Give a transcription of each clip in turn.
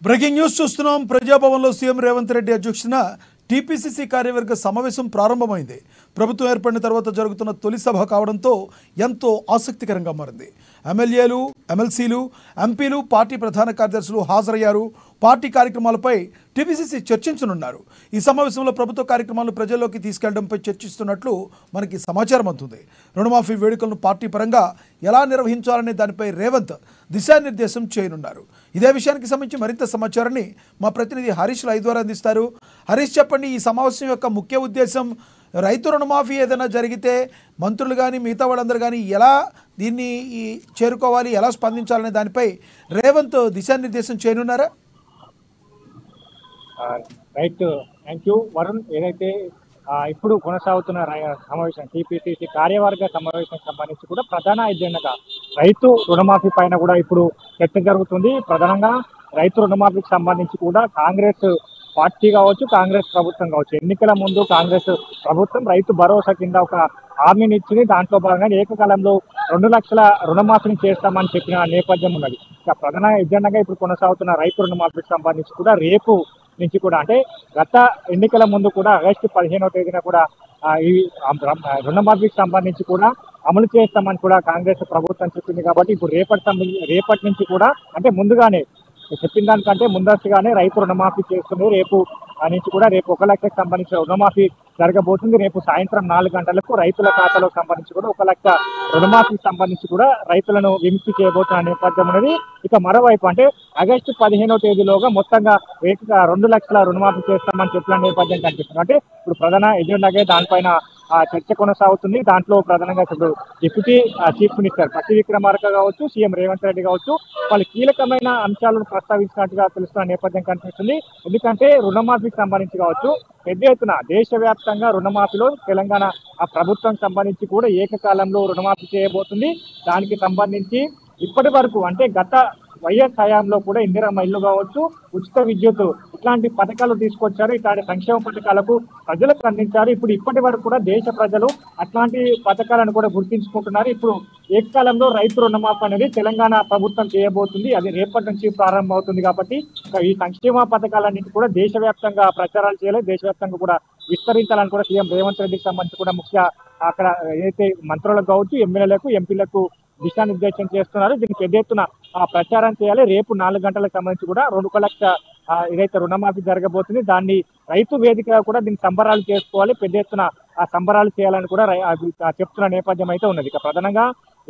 Breaking news చూస్తున్నాం. ప్రజాభవన్లో CM Revanth Reddy అధ్యక్షతన TPCC కార్యవర్గ సమావేశం ప్రారంభమైంది. ప్రభుత్వం ఏర్పడిన తర్వాత జరుగుతున్న తొలి సభ కావడంతో ఎంతో ఆసక్తికరంగా మారింది. ఎమ్మెల్యేలు, ఎమ్మెల్సీలు, ఎంపీలు, పార్టీ ప్రధాన కార్యదర్శులు హాజరయ్యారు. పార్టీ కార్యక్రమాలపై టీపీసీసీ చర్చించనున్నారు. ఈ సమావేశంలో ప్రభుత్వ కార్యక్రమాలను ప్రజల్లోకి తీసుకెళ్లడంపై చర్చిస్తున్నట్లు మనకి సమాచారం అందుతుంది. రుణమాఫీ వేడుకలను పార్టీ పరంగా ఎలా నిర్వహించాలనే దానిపై రేవంత్ దిశానిర్దేశం చేయనున్నారు. ఇదే విషయానికి సంబంధించి మరింత సమాచారాన్ని మా ప్రతినిధి హరీష్ లైవ్ ద్వారా అందిస్తారు. హరీష్, చెప్పండి, ఈ సమావేశం యొక్క ముఖ్య ఉద్దేశం రైతు రుణమాఫీ ఏదైనా జరిగితే మంత్రులు కానీ మిగతా వాళ్ళందరూ కానీ ఎలా దీన్ని చేరుకోవాలి, ఎలా స్పందించాలనే దానిపై రేవంత్ దిశానిర్దేశం చేయనున్నారా? Right, thank you Varun. ఏదైతే ఇప్పుడు కొనసాగుతున్న సమావేశం టీపీసీసీ కార్యవర్గ సమావేశం సంబంధించి కూడా ప్రధాన ఎజెండాగా రైతు రుణమాఫీ పైన కూడా ఇప్పుడు చర్చ జరుగుతుంది. ప్రధానంగా రైతు రుణమాఫీకి సంబంధించి కూడా కాంగ్రెస్ పార్టీ కావచ్చు, కాంగ్రెస్ ప్రభుత్వం కావచ్చు, ఎన్నికల ముందు కాంగ్రెస్ ప్రభుత్వం రైతు భరోసా కింద ఒక హామీని ఇచ్చింది. దాంట్లో భాగంగా ఏకకాలంలో 2 లక్షల రుణమాఫీని చేస్తామని చెప్పిన నేపథ్యం ఉన్నది. ఇక ప్రధాన ఎజెండాగా ఇప్పుడు కొనసాగుతున్న రైతు రుణమాఫీకి సంబంధించి కూడా రేపు నుంచి కూడా, అంటే గత ఎన్నికల ముందు కూడా ఆగస్టు 15వ తేదీన కూడా ఈ రుణమాఫీకి సంబంధించి కూడా అమలు చేస్తామని కూడా కాంగ్రెస్ ప్రభుత్వం చెప్పింది. కాబట్టి ఇప్పుడు రేపటి నుంచి కూడా, అంటే ముందుగానే చెప్పిన దానికంటే ముందస్తుగానే రైతు రుణమాఫీ చేస్తుంది. రేపు నుంచి కూడా రేపు 1 లక్షకు సంబంధించిన రుణమాఫీ జరగబోతుంది. రేపు సాయంత్రం 4 గంటలకు రైతుల ఖాతాలో సంబంధించి కూడా 1 లక్ష రుణమాఫీకి సంబంధించి కూడా రైతులను విముక్తి చేయబోతున్న నేపథ్యం అనేది. ఇక మరోవైపు అంటే ఆగస్టు 15వ తేదీలోగా మొత్తంగా 2 లక్షల రుణమాఫీ చేస్తామని చెప్పిన నేపథ్యం కనిపిస్తుంది. అంటే ఇప్పుడు ప్రధాన ఎజెండాగా దానిపైన చర్చ కొనసాగుతుంది. దాంట్లో ప్రధానంగా ఇప్పుడు డిప్యూటీ చీఫ్ మినిస్టర్ పట్టి విక్రమార్క కావచ్చు, సీఎం రేవంత్ రెడ్డి కావచ్చు, వాళ్ళు కీలకమైన అంశాలను ప్రస్తావించినట్టుగా తెలుస్తున్న నేపథ్యం కనిపిస్తుంది. ఎందుకంటే రుణమాఫీకి సంబంధించి కావచ్చు, పెద్ద ఎత్తున దేశవ్యాప్తంగా రుణమాఫీలో తెలంగాణ ప్రభుత్వం సంబంధించి కూడా ఏకకాలంలో రుణమాఫీ చేయబోతుంది. దానికి సంబంధించి ఇప్పటి వరకు అంటే గత వైఎస్ హయాంలో కూడా ఇందిరమ్మ ఇల్లు కావచ్చు, ఉచిత విద్యుత్ ఇట్లాంటి పథకాలు తీసుకొచ్చారు. ఇట్లాంటి సంక్షేమ పథకాలకు ప్రజలకు అందించారు. ఇప్పుడు ఇప్పటి వరకు కూడా దేశ ప్రజలు అట్లాంటి పథకాలను కూడా గుర్తించుకుంటున్నారు. ఇప్పుడు ఏకకాలంలో రైతు రుణమాఫీ అనేది తెలంగాణ ప్రభుత్వం చేయబోతుంది. అది రేపటి నుంచి ప్రారంభం అవుతుంది. కాబట్టి ఈ సంక్షేమ పథకాలన్నింటి కూడా దేశవ్యాప్తంగా ప్రచారాలు చేయాలి, దేశవ్యాప్తంగా కూడా విస్తరించాలని కూడా సీఎం రేవంత్ రెడ్డికి సంబంధించి కూడా ముఖ్య అక్కడ ఏదైతే మంత్రులకు కావచ్చు, ఎమ్మెల్యేలకు, ఎంపీలకు దిశానిర్దేశం చేస్తున్నారు. దీనికి పెద్ద ఎత్తున ప్రచారం చేయాలి. రేపు 4 గంటలకు సంబంధించి కూడా 2 లక్ష ఏదైతే రుణమాఫీ జరగబోతుంది, దాన్ని రైతు వేదిక కూడా దీన్ని సంబరాలు చేసుకోవాలి, పెద్ద ఎత్తున సంబరాలు చేయాలని కూడా చెప్తున్న నేపథ్యం అయితే ఉన్నది. ఇక ప్రధానంగా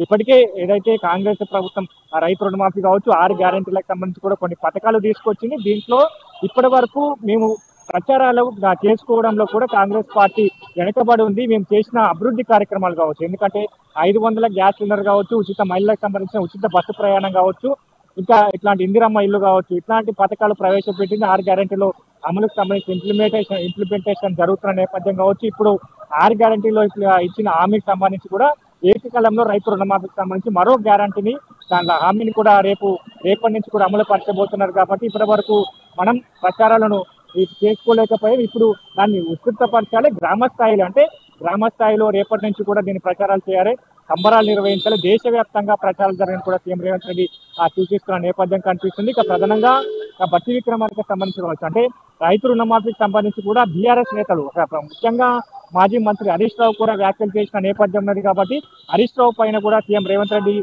ఇప్పటికే ఏదైతే కాంగ్రెస్ ప్రభుత్వం రైతు రుణమాఫీ కావచ్చు, 6 గ్యారెంటీలకు సంబంధించి కూడా కొన్ని పథకాలు తీసుకొచ్చింది. దీంట్లో ఇప్పటి వరకు మేము ప్రచారాలు చేసుకోవడంలో కూడా కాంగ్రెస్ పార్టీ వెనుకబడి ఉంది. మేము చేసిన అభివృద్ధి కార్యక్రమాలు కావచ్చు, ఎందుకంటే 500 గ్యాస్ సిలిండర్ కావచ్చు, ఉచిత మహిళలకు సంబంధించిన ఉచిత బస్సు ప్రయాణం కావచ్చు, ఇంకా ఇట్లాంటి ఇందిరమ్మ ఇల్లు కావచ్చు, ఇట్లాంటి పథకాలు ప్రవేశపెట్టింది. 6 గ్యారెంటీలో అమలుకు సంబంధించి ఇంప్లిమెంటేషన్ జరుగుతున్న నేపథ్యం కావచ్చు. ఇప్పుడు 6 గ్యారెంటీలో ఇచ్చిన హామీకి సంబంధించి కూడా ఏకకాలంలో రైతు రుణమాఫీకి సంబంధించి మరో గ్యారంటీని, దాంట్లో హామీని కూడా రేపటి నుంచి కూడా అమలు పరచబోతున్నారు. కాబట్టి ఇప్పటి వరకు మనం ప్రచారాలను చేసుకోలేకపోయి ఇప్పుడు దాన్ని విస్తృతపరచాలి. గ్రామ స్థాయిలో, అంటే గ్రామ స్థాయిలో రేపటి నుంచి కూడా దీన్ని ప్రచారాలు చేయాలి, సంబరాలు నిర్వహించాలి, దేశవ్యాప్తంగా ప్రచారాలు జరగని కూడా సీఎం రేవంత్ రెడ్డి సూచిస్తున్న నేపథ్యం కనిపిస్తుంది. ఇక ప్రధానంగా బట్టి విక్రమార్కకు సంబంధించి కావచ్చు, అంటే రైతు రుణమాఫీకి సంబంధించి కూడా బీఆర్ఎస్ నేతలు, ముఖ్యంగా మాజీ మంత్రి హరీష్ రావు కూడా వ్యాఖ్యలు చేసిన నేపథ్యం ఉన్నది. కాబట్టి హరీష్ రావు పైన కూడా సీఎం రేవంత్ రెడ్డి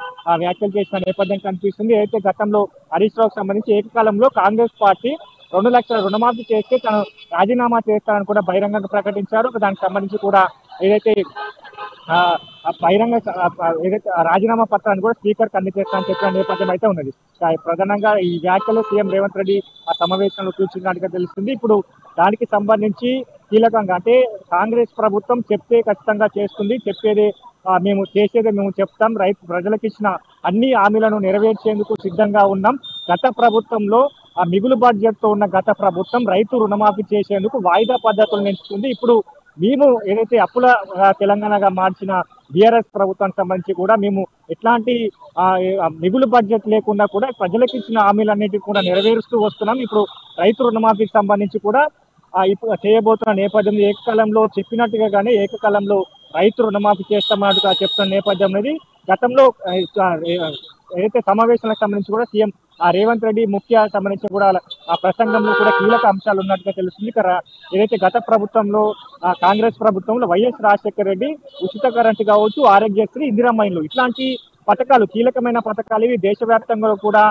వ్యాఖ్యలు చేసిన నేపథ్యం కనిపిస్తుంది. అయితే గతంలో హరీష్ రావుకు సంబంధించి ఏకకాలంలో కాంగ్రెస్ పార్టీ 2 లక్షల రుణమాఫీ చేస్తే తను రాజీనామా చేస్తానని కూడా బహిరంగంగా ప్రకటించారు. దానికి సంబంధించి కూడా ఏదైతే రాజీనామా పత్రాన్ని కూడా స్పీకర్కి అందజేస్తానని చెప్పిన నేపథ్యం అయితే ఉన్నది. ప్రధానంగా ఈ వ్యాఖ్యలు సీఎం రేవంత్ రెడ్డి సమావేశంలో సూచించినట్టుగా తెలుస్తుంది. ఇప్పుడు దానికి సంబంధించి కీలకంగా, అంటే కాంగ్రెస్ ప్రభుత్వం చెప్తే ఖచ్చితంగా చేస్తుంది, మేము చెప్తాం, ప్రజలకు ఇచ్చిన అన్ని హామీలను నెరవేర్చేందుకు సిద్ధంగా ఉన్నాం. గత ప్రభుత్వంలో మిగులు బడ్జెట్ తో ఉన్న గత ప్రభుత్వం రైతు రుణమాఫీ చేసేందుకు వాయిదా పద్ధతులను ఎంచుకుంది. ఇప్పుడు మేము ఏదైతే అప్పుల తెలంగాణగా మార్చిన బీఆర్ఎస్ ప్రభుత్వానికి సంబంధించి కూడా మేము ఎట్లాంటి మిగులు బడ్జెట్ లేకుండా కూడా ప్రజలకు ఇచ్చిన హామీలన్నిటికీ కూడా నెరవేరుస్తూ వస్తున్నాం. ఇప్పుడు రైతు రుణమాఫీకి సంబంధించి కూడా ఇప్పుడు చేయబోతున్న నేపథ్యంలో ఏకకాలంలో చెప్పినట్టుగానే ఏకకాలంలో రైతు రుణమాఫీ చేస్తామన్నట్టుగా చెప్తున్న నేపథ్యం అనేది గతంలో ఏదైతే సమావేశాలకు సంబంధించి కూడా సీఎం రేవంత్ రెడ్డి ముఖ్య సంబంధించి కూడా ఆ ప్రసంగంలో కూడా కీలక అంశాలు ఉన్నట్టుగా తెలుస్తుంది. ఏదైతే గత ప్రభుత్వంలో కాంగ్రెస్ ప్రభుత్వంలో వైఎస్ రాజశేఖర రెడ్డి ఉచిత కరెంటు కావచ్చు, ఆరోగ్యశ్రీ, ఇందిరమ్మ ఇల్లు ఇట్లాంటి పథకాలు కీలకమైన పథకాలు ఇవి దేశవ్యాప్తంగా కూడా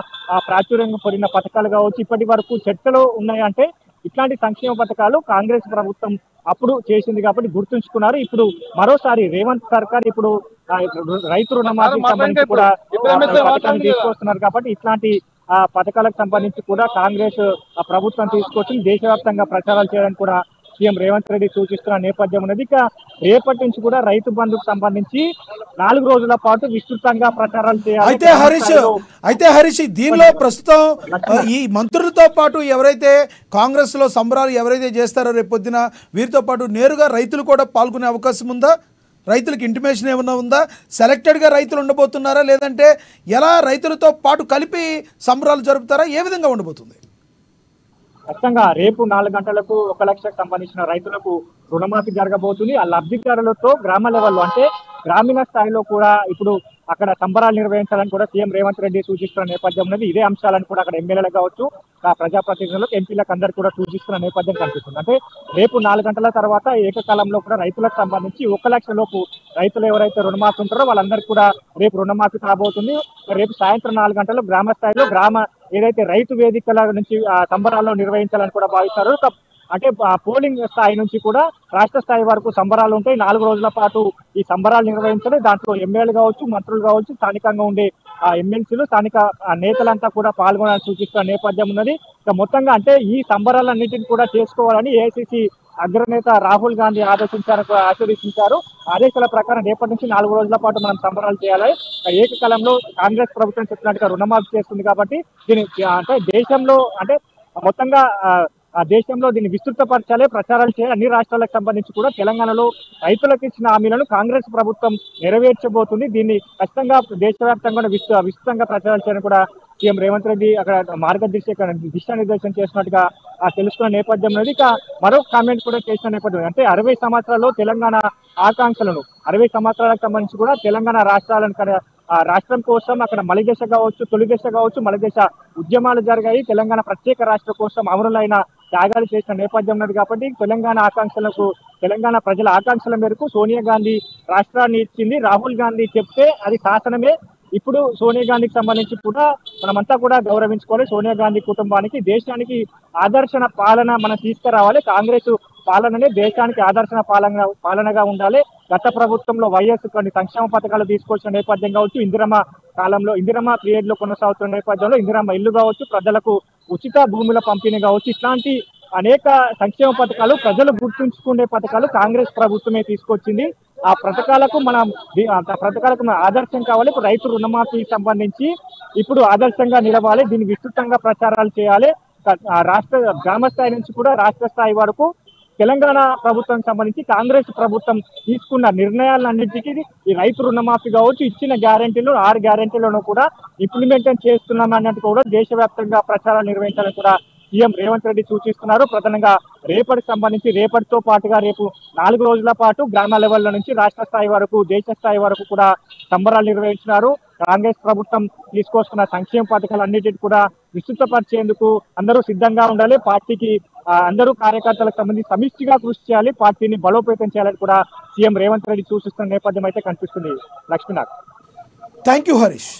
ప్రాచుర్యం పొందిన పథకాలు కావచ్చు ఇప్పటి వరకు చర్చలో ఉన్నాయంటే ఇట్లాంటి సంక్షేమ పథకాలు కాంగ్రెస్ ప్రభుత్వం అప్పుడు చేసింది కాబట్టి గుర్తుంచుకున్నారు. ఇప్పుడు మరోసారి రేవంత్ సర్కార్ ఇప్పుడు రైతు రుణమాఫీకి సంబంధించి కూడా పథకాన్ని తీసుకొస్తున్నారు కాబట్టి ఇట్లాంటి పథకాలకు సంబంధించి కూడా కాంగ్రెస్ ప్రభుత్వం తీసుకొచ్చి దేశవ్యాప్తంగా ప్రచారాలు చేయడానికి కూడా సీఎం రేవంత్ రెడ్డి సూచిస్తున్న నేపథ్యం ఉన్నది. ఇక రేపటి నుంచి కూడా రైతు బంధుకు సంబంధించి 4 రోజుల పాటు విస్తృతంగా ప్రచారాలు చేయాలి. అయితే హరీష్ దీనిలో ప్రస్తుతం ఈ మంత్రులతో పాటు ఎవరైతే కాంగ్రెస్ లో సంబరాలు ఎవరైతే చేస్తారో రేపు పొద్దున వీరితో పాటు నేరుగా రైతులు కూడా పాల్గొనే అవకాశం ఉందా? రైతులకు ఇంటిమేషన్ ఏమన్నా ఉందా? సెలెక్టెడ్గా రైతులు ఉండబోతున్నారా, లేదంటే ఎలా రైతులతో పాటు కలిపి సంబరాలు జరుపుతారా? ఏ విధంగా ఉండబోతుంది? ఖచ్చితంగా రేపు 4 గంటలకు 1 లక్షకు సంబంధించిన రైతులకు రుణమాఫీ జరగబోతుంది. ఆ లబ్ధిదారులతో గ్రామ లెవెల్లో అంటే గ్రామీణ స్థాయిలో కూడా ఇప్పుడు అక్కడ సంబరాలు నిర్వహించాలని కూడా సీఎం రేవంత్ రెడ్డి సూచిస్తున్న నేపథ్యం ఉన్నది. ఇదే అంశాలను కూడా అక్కడ ఎమ్మెల్యేలకు కావచ్చు, ప్రజాప్రతినిధులకు, ఎంపీలకు అందరూ కూడా సూచిస్తున్న నేపథ్యం కనిపిస్తుంది. అంటే రేపు 4 గంటల తర్వాత ఏకకాలంలో కూడా రైతులకు సంబంధించి 1 లక్ష లోపు రైతులు ఎవరైతే రుణమాఫీ ఉంటారో వాళ్ళందరికీ కూడా రేపు రుణమాఫీ కాబోతుంది. రేపు సాయంత్రం 4 గంటలు గ్రామ స్థాయిలో ఏదైతే రైతు వేదికల నుంచి సంబరాల్లో నిర్వహించాలని కూడా భావిస్తారు. అంటే పోలింగ్ స్థాయి నుంచి కూడా రాష్ట్ర స్థాయి వరకు సంబరాలు ఉంటాయి. 4 రోజుల పాటు ఈ సంబరాలు నిర్వహించాలి. దాంట్లో ఎమ్మెల్యేలు కావచ్చు, మంత్రులు కావచ్చు, స్థానికంగా ఉండే ఎమ్మెల్సీలు, స్థానిక నేతలంతా కూడా పాల్గొనాలని సూచిస్తున్న నేపథ్యం ఉన్నది. ఇక మొత్తంగా అంటే ఈ సంబరాలన్నింటినీ కూడా చేసుకోవాలని ఏఐసిసి అగ్రనేత రాహుల్ గాంధీ ఆదేశించారు. ఆదేశాల ప్రకారం రేపటి నుంచి 4 రోజుల పాటు మనం సంబరాలు చేయాలి. ఏకకాలంలో కాంగ్రెస్ ప్రభుత్వం చెప్పినట్టుగా రుణమాఫీ చేస్తుంది కాబట్టి దీని అంటే దేశంలో అంటే మొత్తంగా దేశంలో దీన్ని విస్తృతపరచాలి, ప్రచారాలు చేయాలి. అన్ని రాష్ట్రాలకు సంబంధించి కూడా తెలంగాణలో రైతులకు ఇచ్చిన హామీలను కాంగ్రెస్ ప్రభుత్వం నెరవేర్చబోతుంది. దీన్ని ఖచ్చితంగా దేశవ్యాప్తంగా విస్తృతంగా ప్రచారాలు చేయడానికి కూడా సీఎం రేవంత్ రెడ్డి అక్కడ దిశానిర్దేశం చేసినట్టుగా తెలుసుకున్న నేపథ్యం అనేది. ఇక మరొక కామెంట్ కూడా చేసిన నేపథ్యం అంటే 60 సంవత్సరాల్లో తెలంగాణ ఆకాంక్షలను 60 సంవత్సరాలకు సంబంధించి కూడా తెలంగాణ రాష్ట్రం కోసం అక్కడ మలిదశ కావచ్చు, తొలి దశ కావచ్చు, మలిదశ ఉద్యమాలు జరిగాయి. తెలంగాణ ప్రత్యేక రాష్ట్ర కోసం అమరులైన త్యాగాలు చేసిన నేపథ్యం ఉన్నది కాబట్టి తెలంగాణ ప్రజల ఆకాంక్షల మేరకు సోనియా గాంధీ రాష్ట్రాన్ని ఇచ్చింది. రాహుల్ గాంధీ చెప్తే అది శాసనమే. ఇప్పుడు సోనియా గాంధీకి సంబంధించి కూడా మనమంతా కూడా గౌరవించుకోవాలి. సోనియా గాంధీ కుటుంబానికి, దేశానికి ఆదర్శన పాలన మనం తీసుకురావాలి. కాంగ్రెస్ పాలననే దేశానికి ఆదర్శన పాలనగా ఉండాలి. గత ప్రభుత్వంలో వైఎస్ కొన్ని సంక్షేమ పథకాలు తీసుకొచ్చిన నేపథ్యం కావచ్చు, ఇందిరమ్మ పీరియడ్ లో కొనసాగుతున్న నేపథ్యంలో ఇందిరమ్మ ఇల్లు కావచ్చు, ప్రజలకు ఉచిత భూముల పంపిణీ కావచ్చు, ఇట్లాంటి అనేక సంక్షేమ పథకాలు ప్రజలు గుర్తుంచుకునే పథకాలు కాంగ్రెస్ ప్రభుత్వమే తీసుకొచ్చింది. ఆ పథకాలకు మనం ఆదర్శం కావాలి. ఇప్పుడు రైతు రుణమాఫీకి సంబంధించి ఇప్పుడు ఆదర్శంగా నిలవాలి. దీన్ని విస్తృతంగా ప్రచారాలు చేయాలి. రాష్ట్ర గ్రామ స్థాయి నుంచి కూడా రాష్ట్ర స్థాయి వరకు తెలంగాణ ప్రభుత్వం సంబంధించి కాంగ్రెస్ ప్రభుత్వం తీసుకున్న నిర్ణయాలన్నింటికీ ఈ రైతు రుణమాఫీ కావచ్చు, ఇచ్చిన గ్యారెంటీలు 6 గ్యారెంటీలను కూడా ఇంప్లిమెంట్ చేస్తున్నాం అన్నట్టు కూడా దేశవ్యాప్తంగా ప్రచారాలు నిర్వహించాలని కూడా సీఎం రేవంత్ రెడ్డి సూచిస్తున్నారు. ప్రధానంగా రేపటితో పాటుగా రేపు 4 రోజుల పాటు గ్రామ లెవెల్ నుంచి రాష్ట్ర స్థాయి వరకు, దేశ స్థాయి వరకు కూడా సంబరాలు నిర్వహించినారు. కాంగ్రెస్ ప్రభుత్వం తీసుకొస్తున్న సంక్షేమ పథకాలన్నిటిని కూడా విస్తృతపరిచేందుకు అందరూ సిద్ధంగా ఉండాలి. పార్టీకి అందరూ కార్యకర్తలకు సంబంధించి సమిష్టిగా కృషి చేయాలి. పార్టీని బలోపేతం చేయాలని కూడా సీఎం రేవంత్ రెడ్డి సూచిస్తున్న నేపథ్యం అయితే కనిపిస్తుంది. లక్ష్మీనాథ్. Thank you Harish.